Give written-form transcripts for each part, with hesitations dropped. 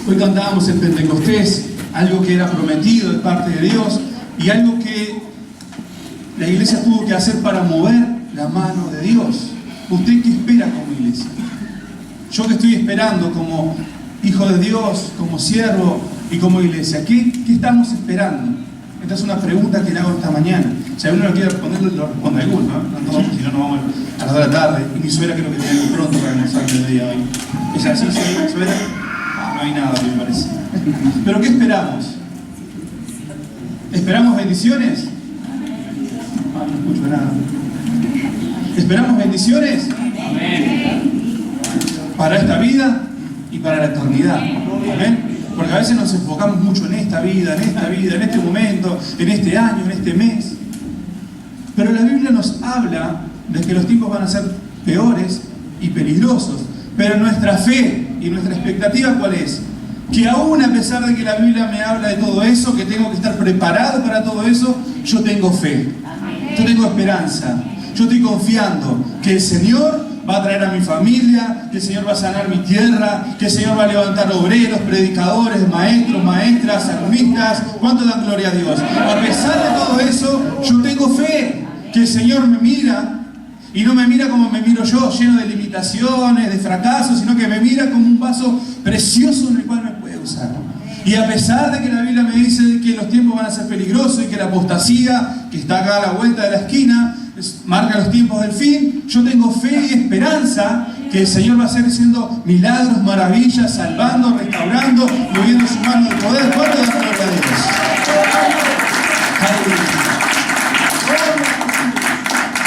Hoy cantábamos en Pentecostés, algo que era prometido de parte de Dios y algo que la iglesia tuvo que hacer para mover la mano de Dios. ¿Usted qué espera como iglesia? Yo que estoy esperando como hijo de Dios, como siervo y como iglesia, ¿qué estamos esperando? Esta es una pregunta que le hago esta mañana. Si alguno lo quiere responder, lo responde alguno, ¿no? Si no, nos vamos a las 2 de la tarde. Y mi suegra creo que tiene algo pronto para almorzar el día hoy. ¿Es así, suegra? No hay nada, me parece. ¿Pero qué esperamos? ¿Esperamos bendiciones? No escucho nada. ¿Esperamos bendiciones? Para esta vida y para la eternidad. ¿Amén? Porque a veces nos enfocamos mucho en esta vida, en este momento, en este año, en este mes. Pero la Biblia nos habla de que los tiempos van a ser peores y peligrosos. Pero nuestra fe y nuestra expectativa, ¿cuál es? Que aún a pesar de que la Biblia me habla de todo eso, que tengo que estar preparado para todo eso, yo tengo fe. Yo tengo esperanza. Yo estoy confiando que el Señor va a traer a mi familia, que el Señor va a sanar mi tierra, que el Señor va a levantar obreros, predicadores, maestros, maestras, salmistas. ¿Cuánto dan gloria a Dios? A pesar de todo eso, yo tengo fe que el Señor me mira, y no me mira como me miro yo, lleno de limitaciones, de fracasos, sino que me mira como un vaso precioso en el cual me puede usar. Y a pesar de que la Biblia me dice que los tiempos van a ser peligrosos y que la apostasía, que está acá a la vuelta de la esquina, marca los tiempos del fin, yo tengo fe y esperanza que el Señor va a seguir haciendo milagros, maravillas, salvando, restaurando, moviendo su mano de poder. ¿Cuánto da gloria a Dios?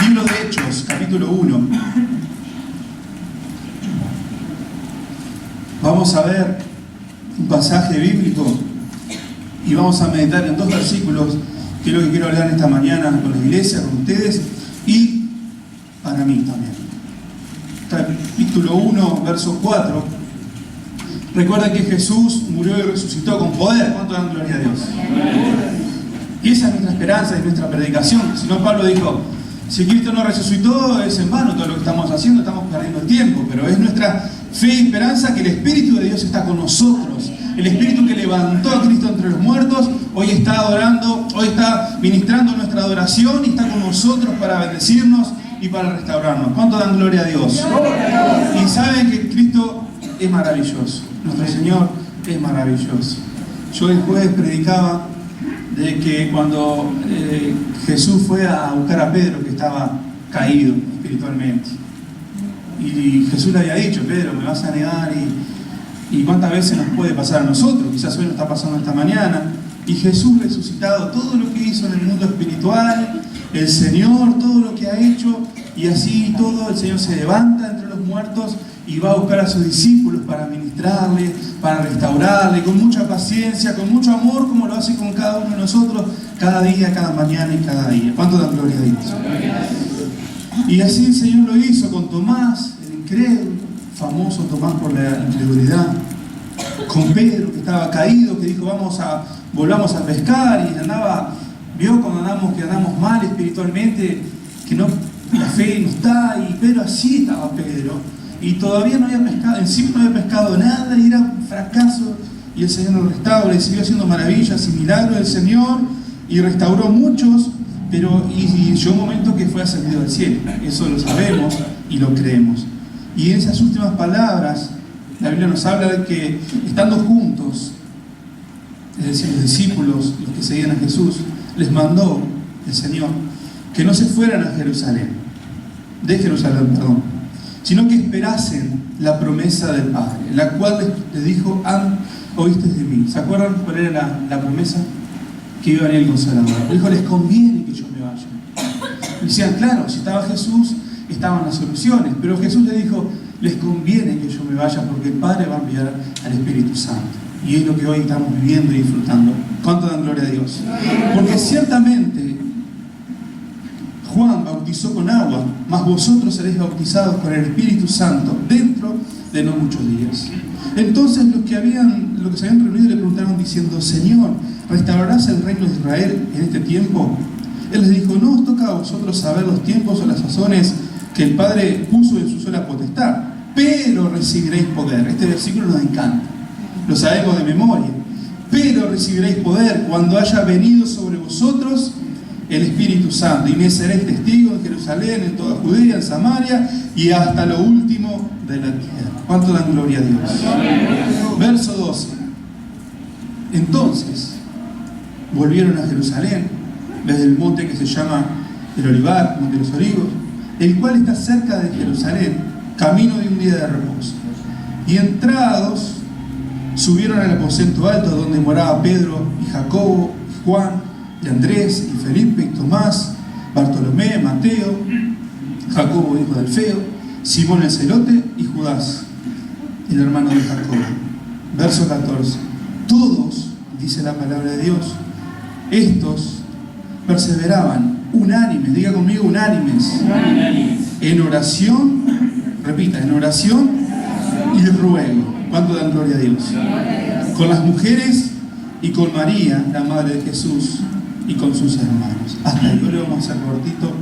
Libro de Hechos, capítulo 1. Vamos a ver un pasaje bíblico y vamos a meditar en 2 versículos, que es lo que quiero hablar esta mañana con la iglesia, con ustedes y para mí también. Capítulo 1, verso 4. Recuerda que Jesús murió y resucitó con poder. ¿Cuánto dan gloria a Dios? Y esa es nuestra esperanza y nuestra predicación. Si no, Pablo dijo: si Cristo no resucitó, es en vano todo lo que estamos haciendo, estamos perdiendo el tiempo. Pero es nuestra fe y esperanza que el Espíritu de Dios está con nosotros. El Espíritu que levantó a Cristo entre los muertos, hoy está adorando, hoy está ministrando nuestra adoración y está con nosotros para bendecirnos y para restaurarnos. ¿Cuánto dan gloria a Dios? Y saben que Cristo es maravilloso. Nuestro Señor es maravilloso. Yo el jueves predicaba de que cuando Jesús fue a buscar a Pedro, que estaba caído espiritualmente, y Jesús le había dicho: Pedro, me vas a negar, y cuántas veces nos puede pasar a nosotros, quizás hoy nos está pasando esta mañana, y Jesús resucitado, todo lo que hizo en el mundo espiritual, el Señor, todo lo que ha hecho, y así todo, el Señor se levanta entre los muertos y va a buscar a sus discípulos para ministrarle, para restaurarle, con mucha paciencia, con mucho amor, como lo hace con cada uno de nosotros, cada día, cada mañana y cada día. ¿Cuánto dan gloria a Dios? Y así el Señor lo hizo con Tomás, el incrédulo, famoso Tomás por la incredulidad, con Pedro, que estaba caído, que dijo: volvamos a pescar, y andaba, vio cuando andamos mal espiritualmente, que no, la fe no está, y Pedro, así estaba Pedro, y todavía no había pescado, encima no había pescado nada, y era un fracaso, y el Señor lo restaura, y siguió haciendo maravillas y milagros del Señor, y restauró muchos, pero y llegó un momento que fue ascendido al cielo. Eso lo sabemos y lo creemos. Y en esas últimas palabras, la Biblia nos habla de que estando juntos, es decir, los discípulos, los que seguían a Jesús, les mandó el Señor que no se fueran a Jerusalén, sino que esperasen la promesa del Padre, la cual les dijo: oíste de mí. ¿Se acuerdan cuál era la promesa? Que iba a venir el Consolador. Dijo: les conviene que yo me vaya. Y decían: claro, si estaba Jesús, estaban las soluciones, pero Jesús le dijo: les conviene que yo me vaya, porque el Padre va a enviar al Espíritu Santo. Y es lo que hoy estamos viviendo y disfrutando. ¿Cuánto dan gloria a Dios? Porque ciertamente Juan bautizó con agua, mas vosotros seréis bautizados con el Espíritu Santo dentro de no muchos días. Entonces los que se habían reunido le preguntaron diciendo: Señor, ¿restaurarás el reino de Israel en este tiempo? Él les dijo: no os toca a vosotros saber los tiempos o las sazones que el Padre puso en su sola potestad, pero recibiréis poder. Este versículo nos encanta. lo sabemos de memoria. Pero recibiréis poder cuando haya venido sobre vosotros el Espíritu Santo, y me seréis testigos en Jerusalén, en toda Judea, en Samaria y hasta lo último de la tierra. ¿Cuánto dan gloria a Dios? Verso 12. Entonces volvieron a Jerusalén desde el monte que se llama el Olivar, Monte de los Olivos, el cual está cerca de Jerusalén, camino de un día de reposo. Y entrados subieron al aposento alto donde moraba Pedro y Jacobo, y Juan, y Andrés, y Felipe, y Tomás, Bartolomé, Mateo, Jacobo, hijo de Alfeo, Simón el celote, y Judas, el hermano de Jacobo. Verso 14. Todos, dice la palabra de Dios, estos perseveraban unánimes, diga conmigo unánimes, en oración, repita, en oración y ruego. ¿Cuánto dan gloria a Dios? Con las mujeres y con María, la madre de Jesús, y con sus hermanos. Hasta ahí, le vamos a hacer cortito.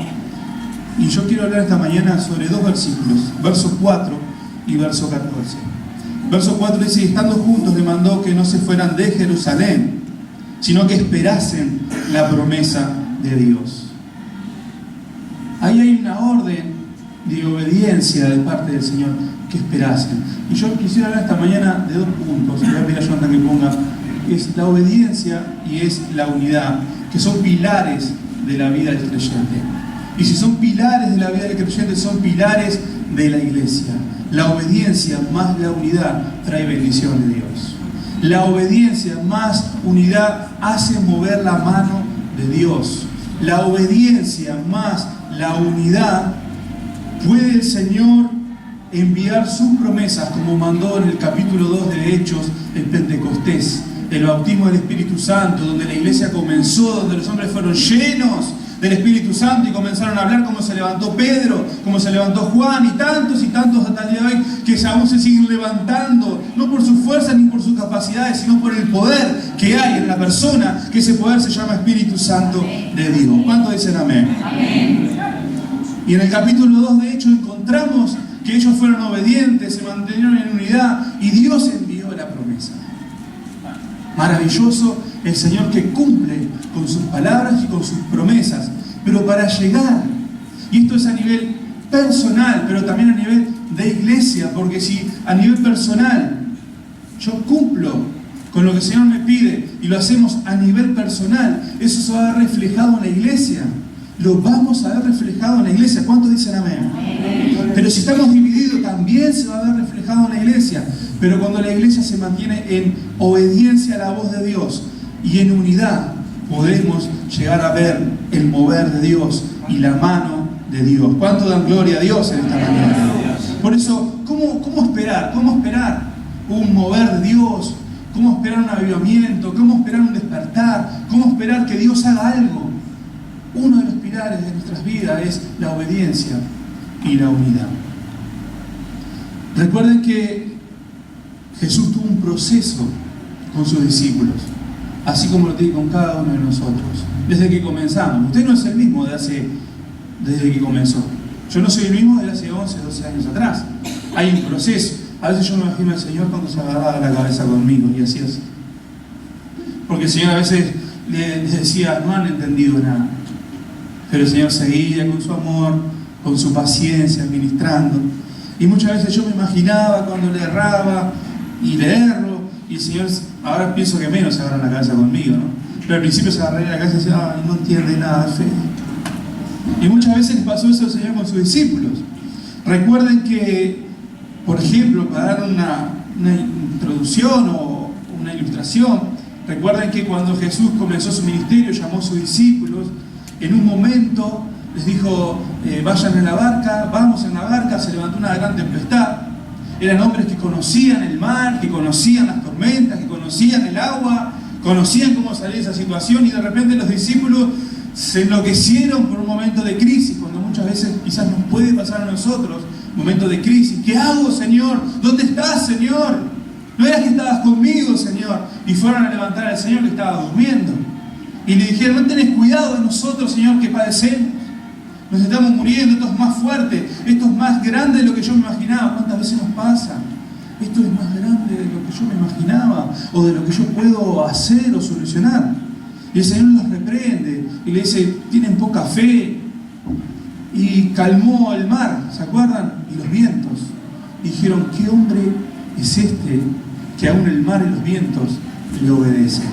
Y yo quiero hablar esta mañana sobre dos versículos, verso 4 y verso 14. Verso 4 dice: estando juntos le mandó que no se fueran de Jerusalén, sino que esperasen la promesa de Dios. Ahí hay una orden de obediencia de parte del Señor, que esperasen. Y yo quisiera hablar esta mañana de dos puntos. Voy a pedir a Jonathan que ponga: es la obediencia y es la unidad, que son pilares de la vida del creyente. Y si son pilares de la vida del creyente, son pilares de la iglesia. La obediencia más la unidad trae bendición de Dios. La obediencia más unidad hace mover la mano de Dios. La obediencia más la unidad puede el Señor enviar sus promesas, como mandó en el capítulo 2 de Hechos, el Pentecostés, el bautismo del Espíritu Santo, donde la iglesia comenzó, donde los hombres fueron llenos del Espíritu Santo y comenzaron a hablar, como se levantó Pedro, como se levantó Juan, y tantos hasta el día de hoy, que aún se siguen levantando, no por su fuerza ni por sus capacidades, sino por el poder que hay en la persona, que ese poder se llama Espíritu Santo de Dios. ¿Cuántos dicen amén? Amén. Y en el capítulo 2 de Hechos encontramos que ellos fueron obedientes, se mantuvieron en unidad, y Dios envió la promesa. Maravilloso el Señor, que cumple con sus palabras y con sus promesas. Pero para llegar, y esto es a nivel personal, pero también a nivel de iglesia, porque si a nivel personal yo cumplo con lo que el Señor me pide y lo hacemos a nivel personal, eso se va a ver reflejado en la iglesia. Lo vamos a ver reflejado en la iglesia. ¿Cuántos dicen amén? Amén. Pero si estamos divididos, también se va a ver reflejado en la iglesia. Pero cuando la iglesia se mantiene en obediencia a la voz de Dios y en unidad, podemos llegar a ver el mover de Dios y la mano de Dios. ¿Cuánto dan gloria a Dios en esta mañana? Por eso, ¿cómo esperar? ¿Cómo esperar un mover de Dios? ¿Cómo esperar un avivamiento? ¿Cómo esperar un despertar? ¿Cómo esperar que Dios haga algo? Uno de los pilares de nuestras vidas es la obediencia y la unidad. Recuerden que Jesús tuvo un proceso con sus discípulos, así como lo tiene con cada uno de nosotros, desde que comenzamos. Usted no es el mismo desde que comenzó. Yo no soy el mismo desde hace 11, 12 años atrás. Hay un proceso. A veces yo me imagino al Señor cuando se agarraba la cabeza conmigo y así es. Porque el Señor a veces les decía: no han entendido nada. Pero el Señor seguía con su amor, con su paciencia, administrando. Y muchas veces yo me imaginaba cuando le erraba y le erro, y el Señor, ahora pienso que menos se agarra la cabeza conmigo, ¿no? Pero al principio se agarraría la cabeza y decía: ay, no entiende nada de fe. Y muchas veces les pasó eso al Señor con sus discípulos. Recuerden que, por ejemplo, para dar una introducción o una ilustración, recuerden que cuando Jesús comenzó su ministerio, llamó a sus discípulos. En un momento les dijo: vayan en la barca, vamos en la barca. Se levantó una gran tempestad. Eran hombres que conocían el mar, que conocían las tormentas, que conocían el agua, conocían cómo salir de esa situación, y de repente los discípulos se enloquecieron por un momento de crisis, cuando muchas veces quizás nos puede pasar a nosotros, momento de crisis. ¿Qué hago, Señor? ¿Dónde estás, Señor? ¿No eras que estabas conmigo, Señor? Y fueron a levantar al Señor, que estaba durmiendo. Y le dijeron: no tenés cuidado de nosotros, Señor, que padecemos. Nos estamos muriendo, esto es más fuerte, esto es más grande de lo que yo me imaginaba. ¿Cuántas veces nos pasa? esto es más grande de lo que yo me imaginaba, o de lo que yo puedo hacer o solucionar. Y el Señor los reprende y le dice, tienen poca fe. Y calmó el mar, ¿se acuerdan? Y los vientos. Y dijeron, ¿qué hombre es este que aún el mar y los vientos le obedecen?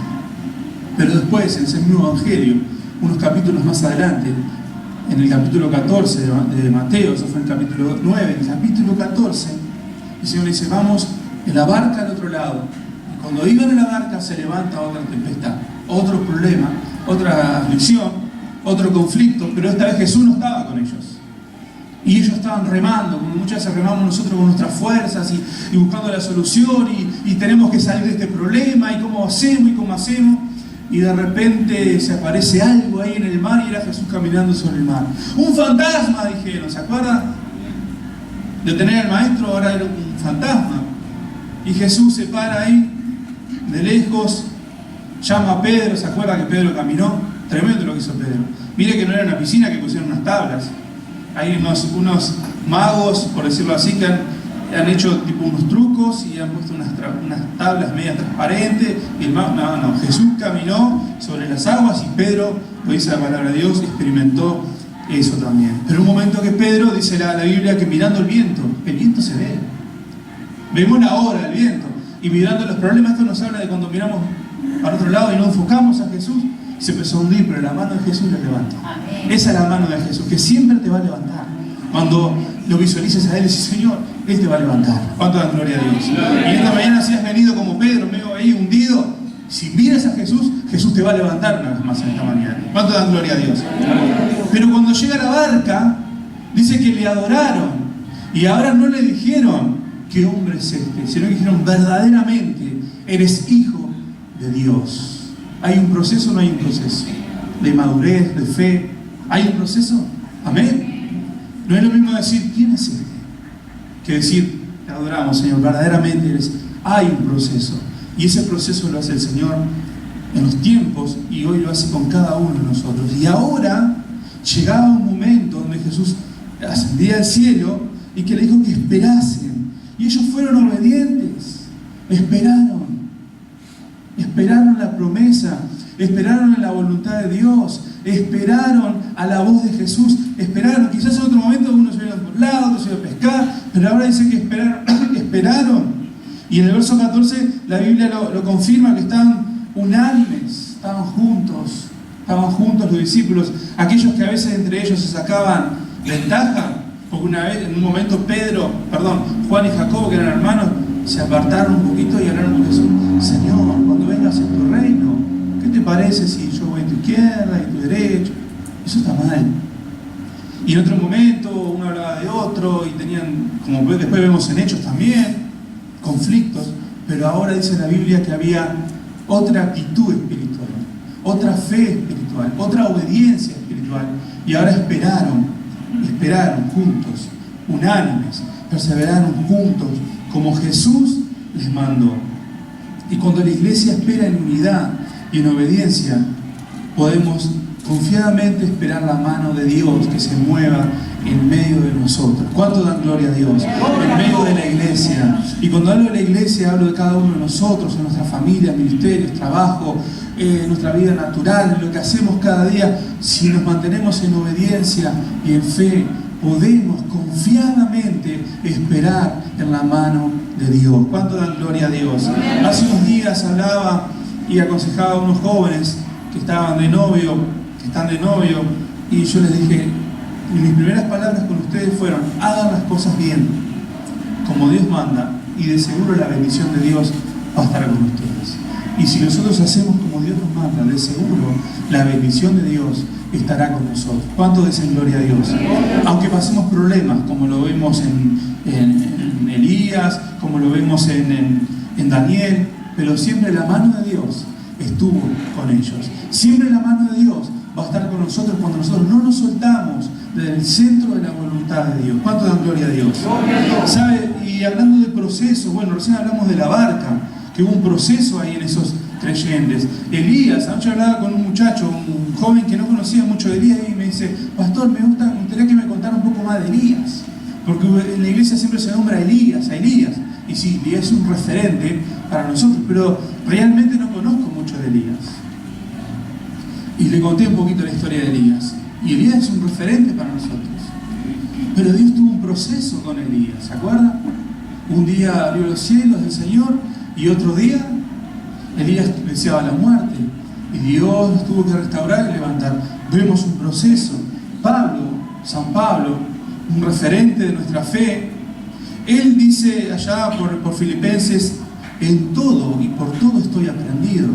Pero después, en ese mismo Evangelio, unos capítulos más adelante, en el capítulo 14 de Mateo, eso fue en el capítulo 9, en el capítulo 14, el Señor le dice, vamos en la barca al otro lado. Y cuando iban en la barca se levanta otra tempestad, otro problema, otra aflicción, otro conflicto, pero esta vez Jesús no estaba con ellos. Y ellos estaban remando, como muchas veces remamos nosotros con nuestras fuerzas y buscando la solución y tenemos que salir de este problema y cómo hacemos. Y de repente se aparece algo ahí en el mar y era Jesús caminando sobre el mar. ¡Un fantasma!, dijeron, ¿se acuerdan? De tener al maestro, ahora era un fantasma. Y Jesús se para ahí, de lejos, llama a Pedro, ¿se acuerdan que Pedro caminó? Tremendo lo que hizo Pedro. Mire que no era una piscina, que pusieron unas tablas. Hay unos magos, por decirlo así, que han hecho tipo unos trucos y han puesto unas tablas medias transparentes. Y el mago, no, Jesús caminó sobre las aguas y Pedro, lo dice la palabra de Dios, experimentó eso también. Pero un momento que Pedro, dice la Biblia, que mirando el viento se ve. Vemos la hora del viento. Y mirando los problemas, esto nos habla de cuando miramos para otro lado y no enfocamos a Jesús. Se empezó a hundir, pero la mano de Jesús lo levanta. Amén. Esa es la mano de Jesús, que siempre te va a levantar. Cuando lo visualices a Él, dices, Señor, Él te va a levantar. ¿Cuánto dan gloria a Dios? Y esta mañana, si has venido como Pedro, medio ahí hundido, si miras a Jesús, Jesús te va a levantar una vez más en esta mañana. ¿Cuánto dan gloria a Dios? Pero cuando llega a la barca, dice que le adoraron. Y ahora no le dijeron, ¿qué hombre es este?, sino que dijeron, verdaderamente eres hijo de Dios. ¿Hay un proceso o no hay un proceso? De madurez, de fe. ¿Hay un proceso? Amén. No es lo mismo decir, ¿quién es este?, que decir, te adoramos, Señor, verdaderamente eres. Hay un proceso. Y ese proceso lo hace el Señor en los tiempos y hoy lo hace con cada uno de nosotros. Y ahora llegaba un momento donde Jesús ascendía al cielo y que le dijo que esperasen. Y ellos fueron obedientes. Esperaron la promesa, esperaron en la voluntad de Dios, esperaron a la voz de Jesús, esperaron. Quizás en otro momento unos se iban por un lado, otros se iban a pescar, pero ahora dice que esperaron. Y en el verso 14 la Biblia lo confirma, que estaban unánimes, estaban juntos los discípulos, aquellos que a veces entre ellos se sacaban ventaja, porque una vez, en un momento Juan y Jacobo, que eran hermanos, se apartaron un poquito y hablaron con Jesús. Señor, cuando vengas en tu reino, ¿qué te parece si yo voy a tu izquierda y tu derecha? Eso está mal. Y en otro momento uno hablaba de otro y tenían, como después vemos en Hechos también, conflictos. Pero ahora dice la Biblia que había otra actitud espiritual, otra fe espiritual, otra obediencia espiritual. Y ahora esperaron juntos, unánimes, perseveraron juntos, como Jesús les mandó. Y cuando la iglesia espera en unidad y en obediencia, podemos confiadamente esperar la mano de Dios que se mueva en medio de nosotros. ¿Cuánto dan gloria a Dios? En medio de la iglesia. Y cuando hablo de la iglesia, hablo de cada uno de nosotros, en nuestra familia, ministerios, trabajo, nuestra vida natural, lo que hacemos cada día. Si nos mantenemos en obediencia y en fe, podemos confiadamente esperar en la mano de Dios. ¿Cuánto dan gloria a Dios? Hace unos días hablaba y aconsejaba a unos jóvenes que están de novio, y yo les dije, y mis primeras palabras con ustedes fueron, hagan las cosas bien, como Dios manda, y de seguro la bendición de Dios va a estar con ustedes. Y si nosotros hacemos como Dios nos manda, de seguro la bendición de Dios estará con nosotros. ¿Cuánto dicen gloria a Dios? Aunque pasemos problemas, como lo vemos en Elías, como lo vemos en Daniel, pero siempre la mano de Dios estuvo con ellos. Siempre la mano de Dios va a estar con nosotros cuando nosotros no nos soltamos del centro de la voluntad de Dios. ¿Cuánto dan gloria a Dios? ¿Sabe? Y hablando de procesos, bueno, recién hablamos de la barca, que hubo un proceso ahí en esos creyentes. Elías, anoche hablaba con un muchacho, un joven que no conocía mucho de Elías, y me dice, pastor, me gustaría que me contara un poco más de Elías, porque en la iglesia siempre se nombra a Elías, Y sí, Elías es un referente para nosotros, pero realmente no conozco mucho de Elías. Y le conté un poquito la historia de Elías. Y Elías es un referente para nosotros. Pero Dios tuvo un proceso con Elías, ¿se acuerdan? Un día abrió los cielos del Señor y otro día Elías deseaba la muerte. Y Dios tuvo que restaurar y levantar. Vemos un proceso. San Pablo, un referente de nuestra fe, él dice allá por Filipenses, en todo y por todo estoy aprendido.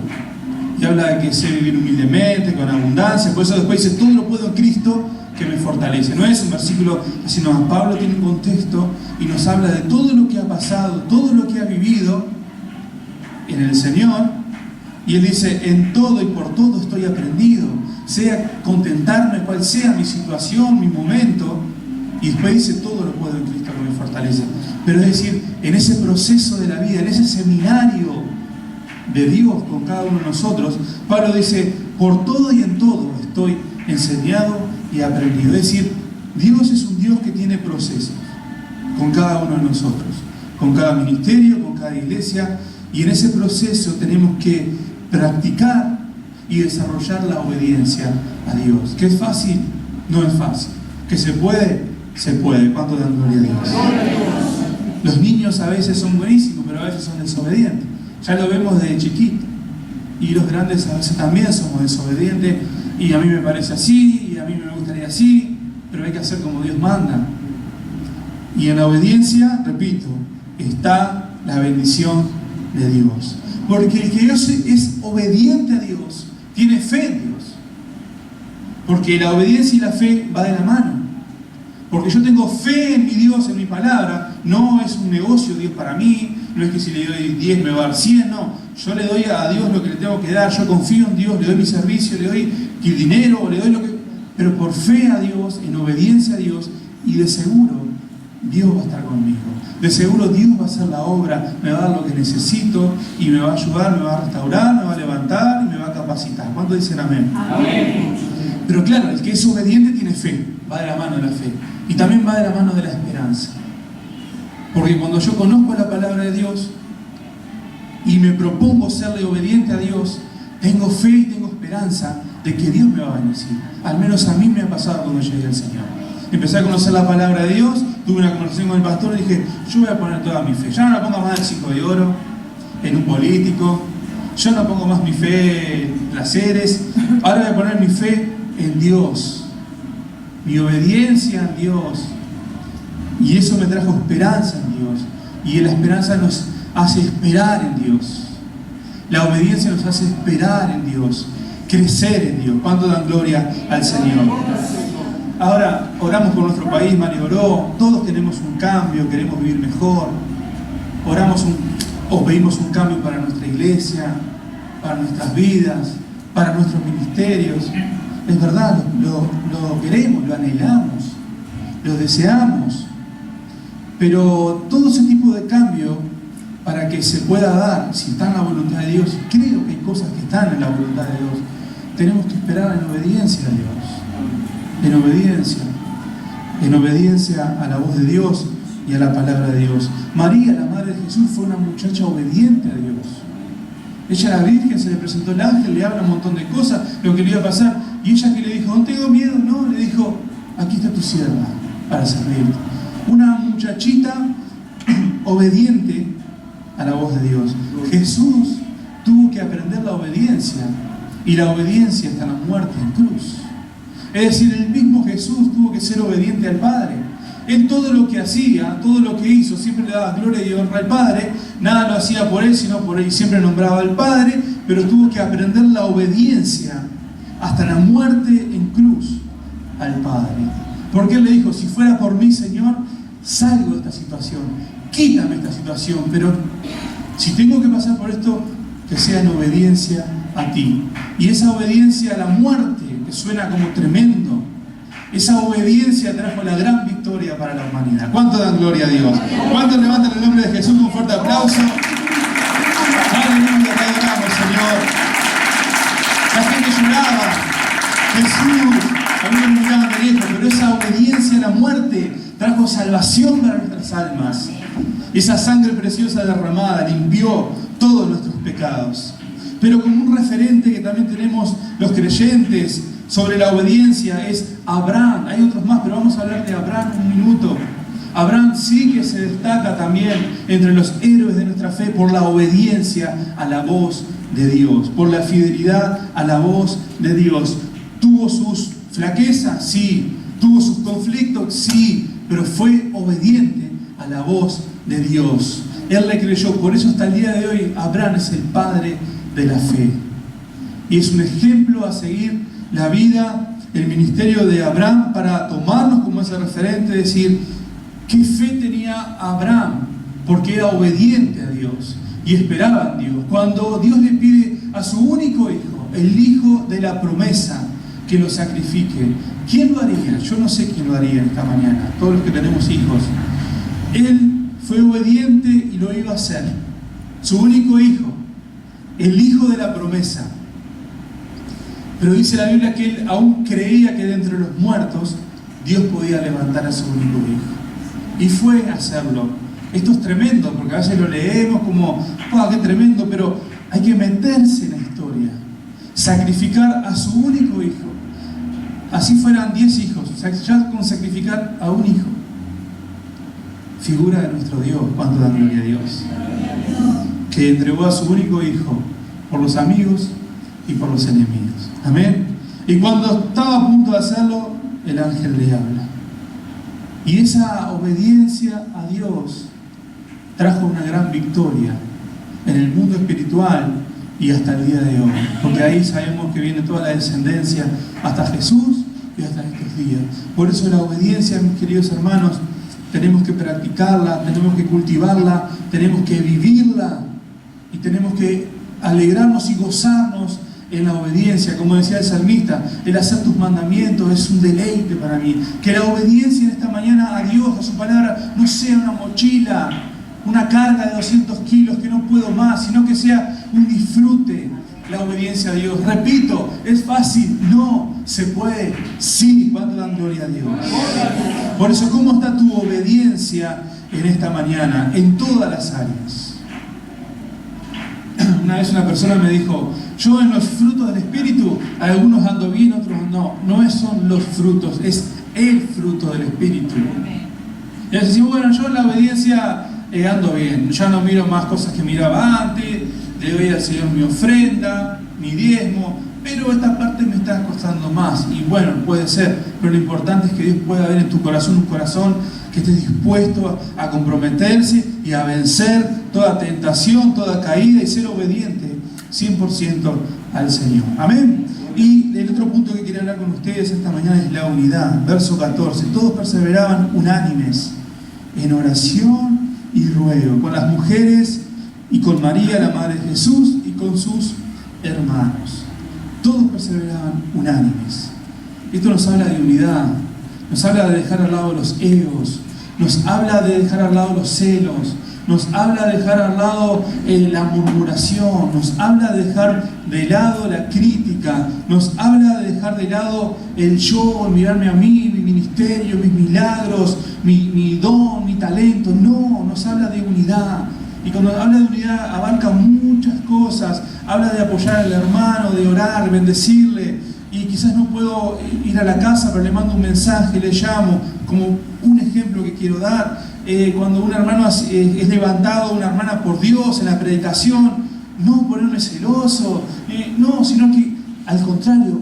Y habla de que sé vivir humildemente, con abundancia. Por eso después dice, todo lo puedo en Cristo que me fortalece. No es un versículo, sino Pablo tiene un contexto y nos habla de todo lo que ha pasado, todo lo que ha vivido en el Señor. Y él dice, en todo y por todo estoy aprendido, sea contentarme cual sea mi situación, mi momento. Y después dice, todo lo puedo en Cristo que me fortalece. Pero es decir, en ese proceso de la vida, en ese seminario de Dios con cada uno de nosotros, Pablo dice, por todo y en todo estoy enseñado y aprendido. Es decir, Dios es un Dios que tiene procesos con cada uno de nosotros, con cada ministerio, con cada iglesia, y en ese proceso tenemos que practicar y desarrollar la obediencia a Dios. ¿Que es fácil? No es fácil. ¿Que se puede? Se puede. ¿Cuánto dan gloria a Dios? Los niños a veces son buenísimos, pero a veces son desobedientes. Ya lo vemos desde chiquito. Y los grandes a veces también somos desobedientes. Y a mí me parece así, y a mí me gustaría así, pero hay que hacer como Dios manda. Y en la obediencia, repito, está la bendición de Dios. Porque el que es obediente a Dios, tiene fe en Dios. Porque la obediencia y la fe va de la mano. Porque yo tengo fe en mi Dios, en mi palabra. No es un negocio Dios para mí. No es que si le doy 10 me va a dar 100. No, yo le doy a Dios lo que le tengo que dar. Yo confío en Dios, le doy mi servicio, le doy el dinero, o le doy lo que... Pero por fe a Dios, en obediencia a Dios. Y de seguro Dios va a estar conmigo. De seguro Dios va a hacer la obra, me va a dar lo que necesito y me va a ayudar, me va a restaurar, me va a levantar y me va a capacitar. ¿Cuánto dicen amén? Amén. Pero claro, el que es obediente tiene fe, va de la mano de la fe. Y también va de la mano de la esperanza. Porque cuando yo conozco la palabra de Dios y me propongo serle obediente a Dios, tengo fe y tengo esperanza de que Dios me va a bendecir. Al menos a mí me ha pasado cuando llegué al Señor. Empecé a conocer la palabra de Dios, tuve una conversación con el pastor y dije, yo voy a poner toda mi fe. Ya no la pongo más en 5 de oro, en un político. Yo no pongo más mi fe en placeres. Ahora voy a poner mi fe en Dios. Mi obediencia en Dios. Y eso me trajo esperanza en Dios. Y la esperanza nos hace esperar en Dios. La obediencia nos hace esperar en Dios. Crecer en Dios. ¿Cuánto dan gloria al Señor? Ahora oramos por nuestro país, Mari oró, todos tenemos un cambio, queremos vivir mejor, pedimos un cambio para nuestra iglesia, para nuestras vidas, para nuestros ministerios. Es verdad, lo queremos, lo anhelamos, lo deseamos, pero todo ese tipo de cambio, para que se pueda dar, si está en la voluntad de Dios, creo que hay cosas que están en la voluntad de Dios, tenemos que esperar en obediencia a Dios. En obediencia a la voz de Dios y a la palabra de Dios. María, la madre de Jesús, fue una muchacha obediente a Dios. Ella era virgen, se le presentó el ángel, le habla un montón de cosas, lo que le iba a pasar. Y ella que le dijo, no tengo miedo, no, le dijo, aquí está tu sierva para servirte. Una muchachita obediente a la voz de Dios. Jesús tuvo que aprender la obediencia, y la obediencia hasta la muerte en cruz. Es decir, el mismo Jesús tuvo que ser obediente al Padre. Él todo lo que hacía, todo lo que hizo, siempre le daba gloria y honra al Padre. Nada lo hacía por Él, sino por Él. Siempre nombraba al Padre, pero tuvo que aprender la obediencia hasta la muerte en cruz al Padre. Porque Él le dijo, si fuera por mí, Señor, salgo de esta situación. Quítame esta situación, pero si tengo que pasar por esto, que sea en obediencia a ti. Y esa obediencia a la muerte, que suena como tremendo, esa obediencia trajo la gran victoria para la humanidad. ¿Cuánto dan gloria a Dios? ¿Cuántos levantan el nombre de Jesús con un fuerte aplauso? Aleluya, te adoramos, Señor. La gente lloraba, Jesús, algunos me miraban de lejos, pero esa obediencia a la muerte trajo salvación para nuestras almas. Esa sangre preciosa derramada limpió todos nuestros pecados. Pero como un referente que también tenemos los creyentes sobre la obediencia es Abraham. Hay otros más, pero vamos a hablar de Abraham un minuto. Abraham sí que se destaca también entre los héroes de nuestra fe por la obediencia a la voz de Dios, por la fidelidad a la voz de Dios. ¿Tuvo sus flaquezas? Sí. ¿Tuvo sus conflictos? Sí. Pero fue obediente a la voz de Dios. Él le creyó. Por eso hasta el día de hoy Abraham es el padre de la fe. Y es un ejemplo a seguir la vida, el ministerio de Abraham, para tomarnos como ese referente, decir, ¿qué fe tenía Abraham? Porque era obediente a Dios y esperaba en Dios. Cuando Dios le pide a su único hijo, el hijo de la promesa, que lo sacrifique, ¿quién lo haría? Yo no sé quién lo haría esta mañana, todos los que tenemos hijos. Él fue obediente y lo iba a hacer. Su único hijo, el hijo de la promesa. Pero dice la Biblia que él aún creía que de entre los muertos Dios podía levantar a su único hijo. Y fue a hacerlo. Esto es tremendo, porque a veces lo leemos como, ¡oh, qué tremendo! Pero hay que meterse en la historia. Sacrificar a su único hijo. Así fueran 10 hijos, ya con sacrificar a un hijo. Figura de nuestro Dios, cuánto da gloria a Dios. Que entregó a su único hijo por los amigos y por los enemigos. Amén. Y cuando estaba a punto de hacerlo, el ángel le habla. Y esa obediencia a Dios trajo una gran victoria en el mundo espiritual y hasta el día de hoy. Porque ahí sabemos que viene toda la descendencia hasta Jesús y hasta estos días. Por eso la obediencia, mis queridos hermanos, tenemos que practicarla, tenemos que cultivarla, tenemos que vivirla y tenemos que alegrarnos y gozarnos en la obediencia. Como decía el salmista, el hacer tus mandamientos es un deleite para mí. Que la obediencia en esta mañana a Dios, a su palabra, no sea una mochila, una carga de 200 kilos que no puedo más, sino que sea un disfrute la obediencia a Dios. Repito, ¿es fácil? No. ¿Se puede? Sí. ¿Cuánto dan gloria a Dios? Por eso, ¿cómo está tu obediencia en esta mañana? En todas las áreas. Una vez una persona me dijo, yo en los frutos del Espíritu, algunos ando bien, otros no. No son los frutos, es el fruto del Espíritu. Y así decimos, bueno, yo en la obediencia ando bien, ya no miro más cosas que miraba antes, le doy al Señor mi ofrenda, mi diezmo, pero esta parte me está costando más. Y bueno, puede ser, pero lo importante es que Dios pueda ver en tu corazón un corazón que esté dispuesto a comprometerse y a vencer toda tentación, toda caída y ser obediente 100% al Señor. Amén. Y el otro punto que quería hablar con ustedes esta mañana es la unidad. Verso 14. Todos perseveraban unánimes en oración y ruego, con las mujeres y con María, la Madre de Jesús, y con sus hermanos. Todos perseveraban unánimes. Esto nos habla de unidad, nos habla de dejar al lado los egos, nos habla de dejar al lado los celos, nos habla de dejar al lado la murmuración, nos habla de dejar de lado la crítica, nos habla de dejar de lado el yo, mirarme a mí, mi ministerio, mis milagros, mi don, mi talento. No, nos habla de unidad. Y cuando habla de unidad abarca muchas cosas. Habla de apoyar al hermano, de orar, bendecirle. Y quizás no puedo ir a la casa, pero le mando un mensaje, le llamo, como un ejemplo que quiero dar. Cuando un hermano es levantado, una hermana por Dios en la predicación, no ponerme celoso, no, sino que al contrario,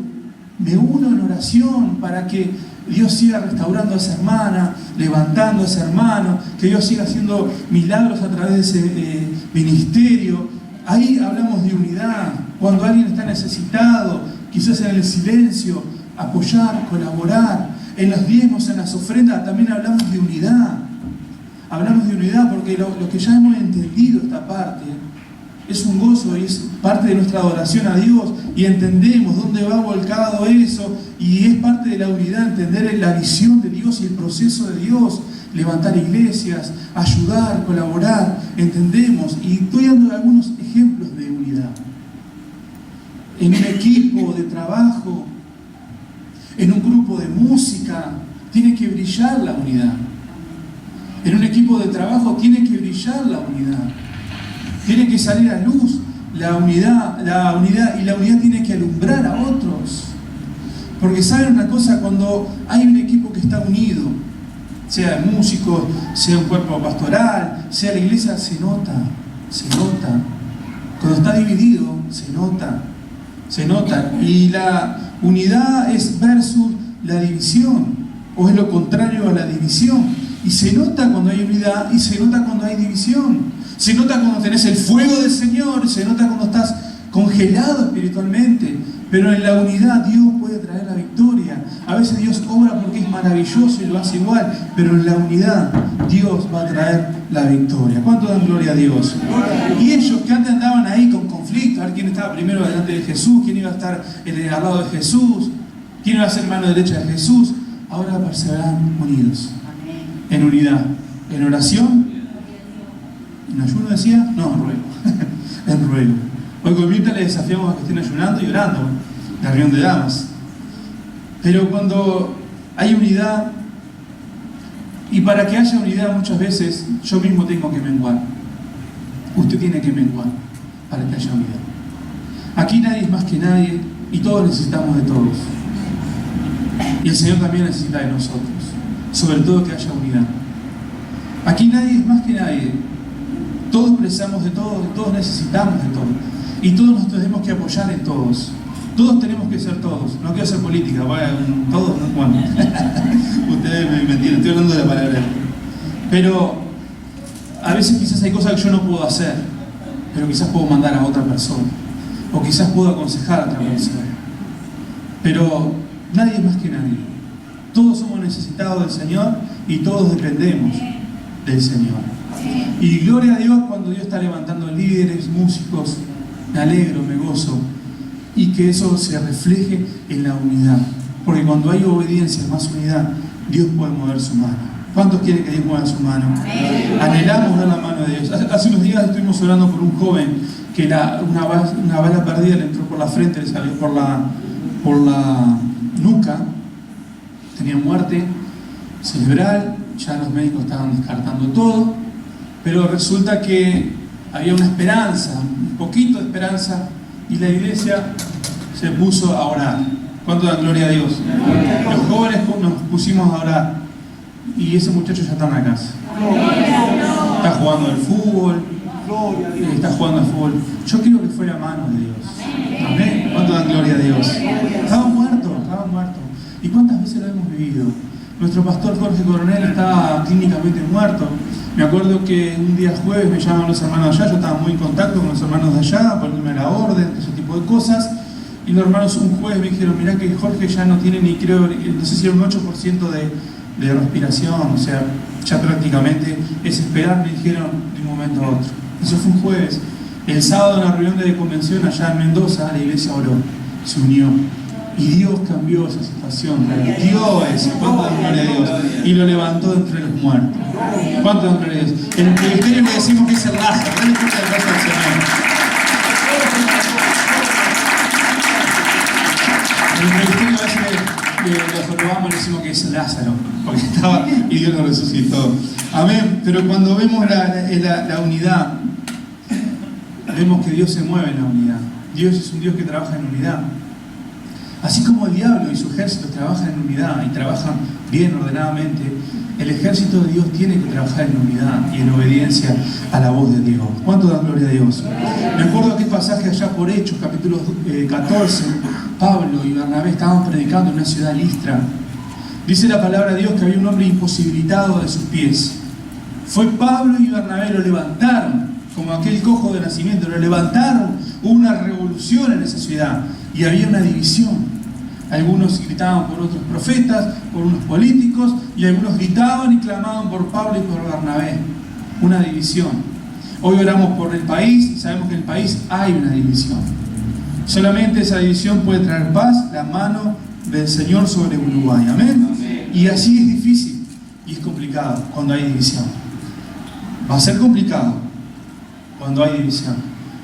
me uno en oración para que Dios siga restaurando a esa hermana, levantando a ese hermano, que Dios siga haciendo milagros a través de ese ministerio. Ahí hablamos de unidad. Cuando alguien está necesitado, quizás en el silencio, apoyar, colaborar. En los diezmos, en las ofrendas, también hablamos de unidad. Hablamos de unidad porque lo que ya hemos entendido esta parte es un gozo y es parte de nuestra adoración a Dios, y entendemos dónde va volcado eso, y es parte de la unidad entender la visión de Dios y el proceso de Dios, levantar iglesias, ayudar, colaborar, entendemos, y estoy dando algunos ejemplos de unidad. En un equipo de trabajo, en un grupo de música, tiene que brillar la unidad. En un equipo de trabajo tiene que brillar la unidad. Tiene que salir a luz la unidad, y la unidad tiene que alumbrar a otros. Porque saben una cosa, cuando hay un equipo que está unido, sea músicos, sea un cuerpo pastoral, sea la iglesia, se nota. Cuando está dividido, se nota. Y la unidad es versus la división, o es lo contrario a la división. Y se nota cuando hay unidad y se nota cuando hay división. Se nota cuando tenés el fuego del Señor, se nota cuando estás congelado espiritualmente. Pero en la unidad Dios puede traer la victoria. A veces Dios obra porque es maravilloso y lo hace igual, pero en la unidad Dios va a traer la victoria. ¿Cuánto dan gloria a Dios? Y ellos que antes andaban ahí con conflicto, a ver quién estaba primero delante de Jesús, quién iba a estar al lado de Jesús, quién iba a ser mano derecha de Jesús, ahora perseveran unidos, en unidad, en oración, en ayuno decía, no, en ruego, en ruego. Hoy con Mirta le desafiamos a que estén ayunando y orando, la reunión de damas. Pero cuando hay unidad, y para que haya unidad muchas veces yo mismo tengo que menguar. Usted tiene que menguar para que haya unidad. Aquí nadie es más que nadie y todos necesitamos de todos. Y el Señor también necesita de nosotros, sobre todo que haya unidad. Aquí nadie es más que nadie. Todos precisamos de todos, todos necesitamos de todos. Y todos nos tenemos que apoyar en todos. Todos tenemos que ser todos. No quiero hacer política, todos, no, bueno. Ustedes me entienden, estoy hablando de la palabra. Pero a veces quizás hay cosas que yo no puedo hacer, pero quizás puedo mandar a otra persona. O quizás puedo aconsejar a otra persona. Pero nadie es más que nadie. Todos somos necesitados del Señor y todos dependemos del Señor. Y gloria a Dios cuando Dios está levantando líderes, músicos. Me alegro, me gozo. Y que eso se refleje en la unidad. Porque cuando hay obediencia, más unidad, Dios puede mover su mano. ¿Cuántos quieren que Dios mueva su mano? Anhelamos ver la mano de Dios. Hace unos días estuvimos orando por un joven que una bala perdida le entró por la frente, le salió por la nuca. Tenía muerte cerebral, ya los médicos estaban descartando todo, pero resulta que había una esperanza, un poquito de esperanza, y la iglesia se puso a orar. ¿Cuánto dan gloria a Dios? Los jóvenes nos pusimos a orar y ese muchacho ya está en la casa. Está jugando al fútbol, está jugando al fútbol. Yo quiero que fuera mano de Dios. Amén. ¿Cuánto dan gloria a Dios? Estaba muerto. ¿Y cuántas veces lo hemos vivido? Nuestro pastor Jorge Coronel estaba clínicamente muerto. Me acuerdo que un día jueves me llaman los hermanos de allá, yo estaba muy en contacto con los hermanos de allá, poniéndome la orden, ese tipo de cosas. Y los hermanos un jueves me dijeron, mirá que Jorge ya no tiene ni creo, no sé si era un 8% de respiración, o sea, ya prácticamente es esperar, me dijeron de un momento a otro. Eso fue un jueves. El sábado en la reunión de convención allá en Mendoza, la iglesia oró, se unió. Y Dios cambió esa situación, dio eso, ¿cuánto dan gloria a Dios? Y lo levantó de entre los muertos. ¿Cuánto dan gloria a Dios? En el ministerio le decimos que es el Lázaro, no le escucha el brazo del Señor. En el ministerio a veces los probamos le decimos que es Lázaro, porque estaba y Dios lo resucitó. Amén. Pero cuando vemos la unidad, vemos que Dios se mueve en la unidad. Dios es un Dios que trabaja en unidad. Así como el diablo y su ejército trabajan en unidad y trabajan bien ordenadamente, el ejército de Dios tiene que trabajar en unidad y en obediencia a la voz de Dios. ¿Cuánto dan gloria a Dios? Me acuerdo aquel pasaje allá por Hechos, capítulo 14, Pablo y Bernabé estaban predicando en una ciudad Listra. Dice la palabra de Dios que había un hombre imposibilitado de sus pies. Fue Pablo y Bernabé, lo levantaron, como aquel cojo de nacimiento, lo levantaron. Hubo una revolución en esa ciudad y había una división. Algunos gritaban por otros profetas, por unos políticos, y algunos gritaban y clamaban por Pablo y por Bernabé. Una división. Hoy oramos por el país y sabemos que en el país hay una división. Solamente esa división puede traer paz, la mano del Señor sobre Uruguay. ¿Amén? Y así es difícil y es complicado cuando hay división. Va a ser complicado cuando hay división.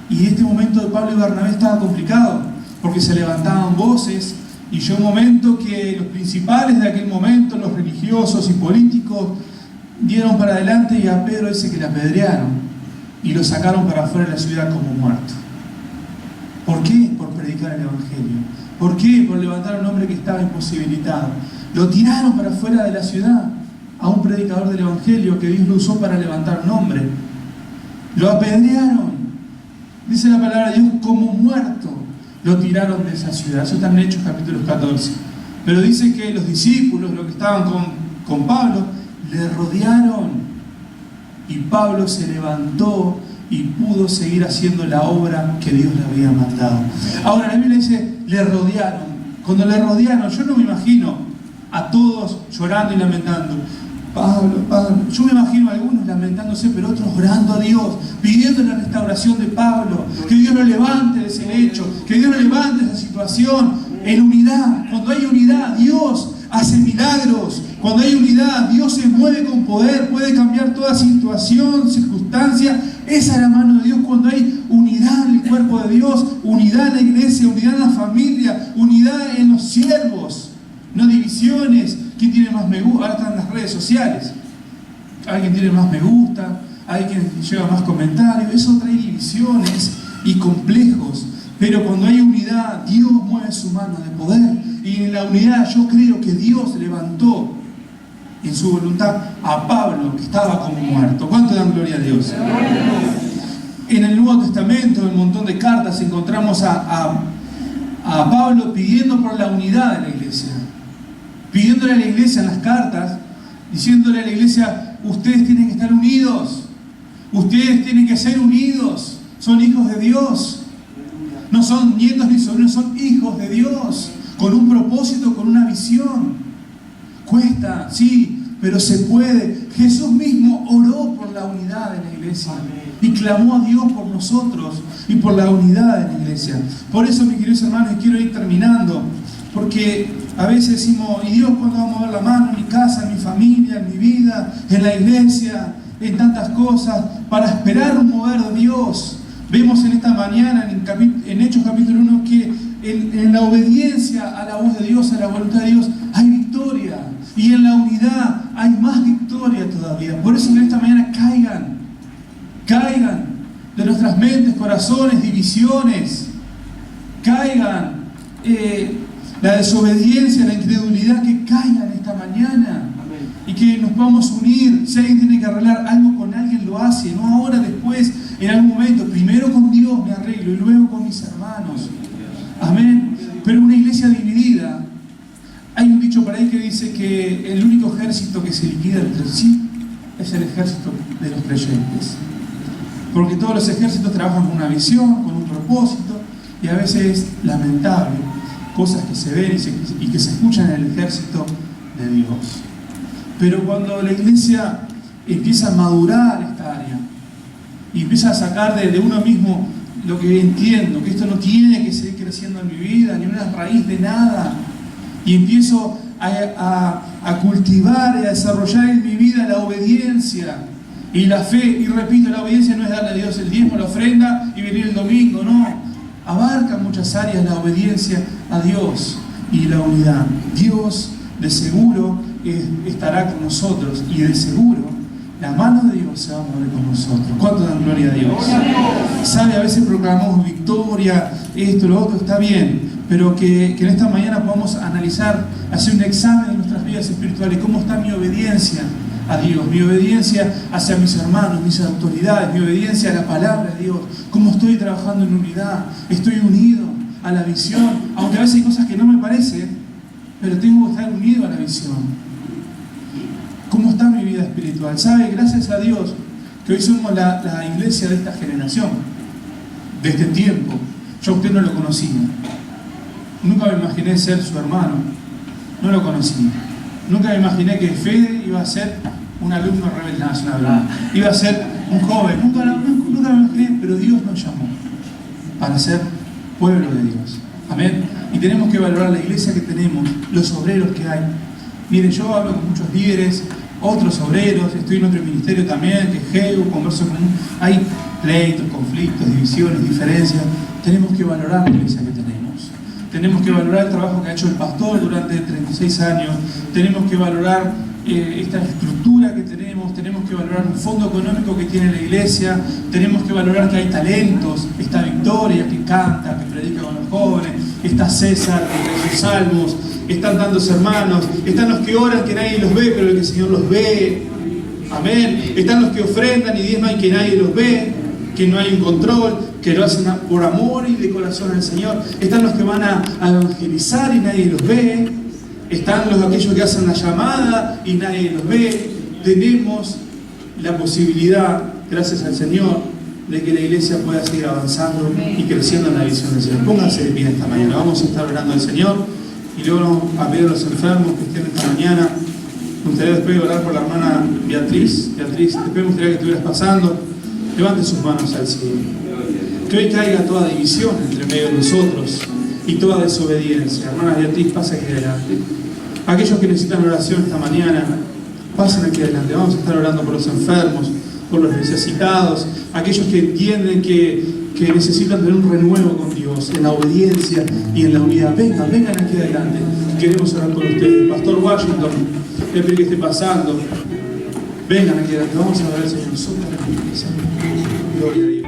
Y este momento de Pablo y Bernabé estaba complicado porque se levantaban voces. Y llegó un momento que los principales de aquel momento, los religiosos y políticos, dieron para adelante y a Pedro dice que le apedrearon y lo sacaron para afuera de la ciudad como muerto. ¿Por qué? Por predicar el Evangelio. ¿Por qué? Por levantar a un hombre que estaba imposibilitado. Lo tiraron para afuera de la ciudad a un predicador del Evangelio que Dios lo usó para levantar un hombre. Lo apedrearon. Dice la palabra de Dios, como muerto. Lo tiraron de esa ciudad. Eso está en Hechos capítulo 14. Pero dice que los discípulos, los que estaban con Pablo, le rodearon. Y Pablo se levantó y pudo seguir haciendo la obra que Dios le había mandado. Ahora la Biblia dice, le rodearon. Cuando le rodearon, yo no me imagino a todos llorando y lamentando. Pablo, Pablo. Yo me imagino a algunos lamentándose, pero otros orando a Dios, pidiendo la restauración de Pablo, que Dios lo levante de ese lecho, que Dios lo levante de esa situación, en unidad. Cuando hay unidad, Dios hace milagros. Cuando hay unidad, Dios se mueve con poder, puede cambiar toda situación, circunstancia. Esa es la mano de Dios cuando hay unidad en el cuerpo de Dios, unidad en la iglesia, unidad en la familia, unidad en los siervos, no divisiones. ¿Quién tiene más me gusta? Ahora están las redes sociales. Hay quien tiene más me gusta, hay quien lleva más comentarios. Eso trae divisiones y complejos. Pero cuando hay unidad, Dios mueve su mano de poder. Y en la unidad yo creo que Dios levantó en su voluntad a Pablo, que estaba como muerto. ¿Cuánto dan gloria a Dios? En el Nuevo Testamento, en un montón de cartas, encontramos a Pablo pidiendo por la unidad de la iglesia. Pidiéndole a la iglesia en las cartas, diciéndole a la iglesia, ustedes tienen que estar unidos, ustedes tienen que ser unidos, son hijos de Dios, no son nietos ni sobrinos, son hijos de Dios, con un propósito, con una visión. Cuesta, sí, pero se puede. Jesús mismo oró por la unidad de la iglesia y clamó a Dios por nosotros y por la unidad de la iglesia. Por eso, mis queridos hermanos, y quiero ir terminando, porque a veces decimos, ¿y Dios cuándo va a mover la mano en mi casa, en mi familia, en mi vida, en la iglesia, en tantas cosas, para esperar un mover de Dios? Vemos en esta mañana, en Hechos capítulo 1, que en la obediencia a la voz de Dios, a la voluntad de Dios, hay victoria. Y en la unidad hay más victoria todavía. Por eso en esta mañana caigan de nuestras mentes, corazones, divisiones, caigan la desobediencia, la incredulidad, que caigan esta mañana. Y que nos podamos unir. Si alguien tiene que arreglar algo con alguien, lo hace, no ahora, después, en algún momento. Primero con Dios me arreglo y luego con mis hermanos. Amén. Pero una iglesia dividida, hay un dicho por ahí que dice que el único ejército que se liquida entre sí es el ejército de los creyentes. Porque todos los ejércitos trabajan con una visión, con un propósito, y a veces es lamentable cosas que se ven y que se escuchan en el ejército de Dios. Pero cuando la iglesia empieza a madurar esta área y empieza a sacar de uno mismo lo que entiendo, que esto no tiene que seguir creciendo en mi vida, ni una raíz de nada, y empiezo a cultivar y a desarrollar en mi vida la obediencia y la fe, y repito, la obediencia no es darle a Dios el diezmo, la ofrenda y venir el domingo, no, abarca muchas áreas la obediencia a Dios y la unidad. Dios de seguro estará con nosotros, y de seguro la mano de Dios se va a mover con nosotros. ¿Cuánto dan gloria a Dios? Sabe, a veces proclamamos victoria, esto, lo otro, está bien, pero que en esta mañana podamos analizar, hacer un examen de nuestras vidas espirituales. ¿Cómo está mi obediencia a Dios? Mi obediencia hacia mis hermanos, mis autoridades, mi obediencia a la palabra de Dios. ¿Cómo estoy trabajando en unidad? ¿Estoy unido a la visión? Aunque a veces hay cosas que no me parecen, pero tengo que estar unido a la visión. ¿Cómo está mi vida espiritual? ¿Sabe? Gracias a Dios que hoy somos la iglesia de esta generación, de este tiempo. Yo a usted no lo conocía. Nunca me imaginé ser su hermano. No lo conocí. Nunca me imaginé que Fede iba a ser un alumno rebelde nacional. Iba a ser un joven. Nunca me imaginé, pero Dios nos llamó para ser pueblo de Dios. Amén. Y tenemos que valorar la iglesia que tenemos, los obreros que hay. Miren, yo hablo con muchos líderes, otros obreros, estoy en otro ministerio también, que es GEU, converso con... Hay pleitos, conflictos, divisiones, diferencias. Tenemos que valorar la iglesia que tenemos. Tenemos que valorar el trabajo que ha hecho el pastor durante 36 años. Tenemos que valorar esta estructura que tenemos que valorar el fondo económico que tiene la iglesia, tenemos que valorar que hay talentos, está Victoria que canta, que predica con los jóvenes, está César que trae sus salmos, están tantos hermanos, están los que oran que nadie los ve, pero el que el Señor los ve, amén, están los que ofrendan y diezman que nadie los ve, que no hay un control, que lo hacen por amor y de corazón al Señor, están los que van a evangelizar y nadie los ve, están aquellos que hacen la llamada y nadie los ve. Tenemos la posibilidad, gracias al Señor, de que la iglesia pueda seguir avanzando y creciendo en la visión del Señor. Pónganse de pie esta mañana, vamos a estar orando al Señor y luego vamos a pedir a los enfermos que estén esta mañana. Me gustaría después de orar por la hermana Beatriz, después me gustaría que estuvieras pasando, levante sus manos al cielo. Que hoy caiga toda división entre medio de nosotros y toda desobediencia. Hermana Beatriz, pasa aquí adelante. Aquellos que necesitan oración esta mañana, pasen aquí adelante. Vamos a estar orando por los enfermos, por los necesitados, aquellos que entienden que necesitan tener un renuevo con Dios, en la obediencia y en la unidad. Vengan aquí adelante. Queremos orar por ustedes. Pastor Washington, le pido que esté pasando. Vengan aquí adelante. Vamos a orar al Señor. Gloria a Dios.